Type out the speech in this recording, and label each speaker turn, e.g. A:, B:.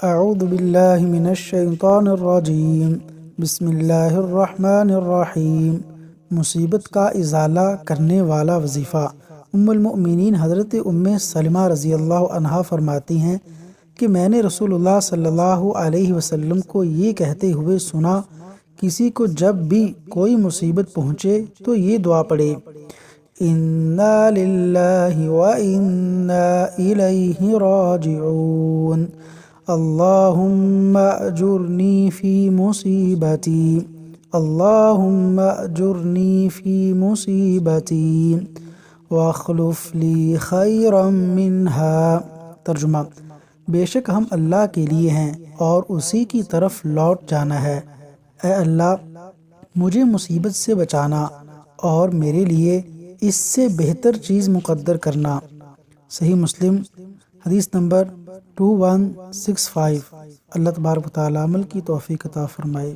A: اعوذ باللہ من الشیطان الرجیم بسم اللہ الرحمن الرحیم۔ مصیبت کا ازالہ کرنے والا وظیفہ۔ ام المؤمنین حضرت ام سلمہ رضی اللہ عنہا فرماتی ہیں کہ میں نے رسول اللہ صلی اللہ علیہ وسلم کو یہ کہتے ہوئے سنا، کسی کو جب بھی کوئی مصیبت پہنچے تو یہ دعا پڑھے، اِنَّا لِلَّهِ وَإِنَّا إِلَيْهِ رَاجِعُونَ، اللہم اجرنی فی مصیبتی، اللہم اجرنی فی مصیبتی واخلف لی خیرا منہا۔ ترجمہ: بے شک ہم اللہ کے لیے ہیں اور اسی کی طرف لوٹ جانا ہے، اے اللہ مجھے مصیبت سے بچانا اور میرے لیے اس سے بہتر چیز مقدر کرنا۔ صحیح مسلم حدیث نمبر 2165۔ اللہ تبارک و تعالی عمل کی توفیق عطا فرمائے۔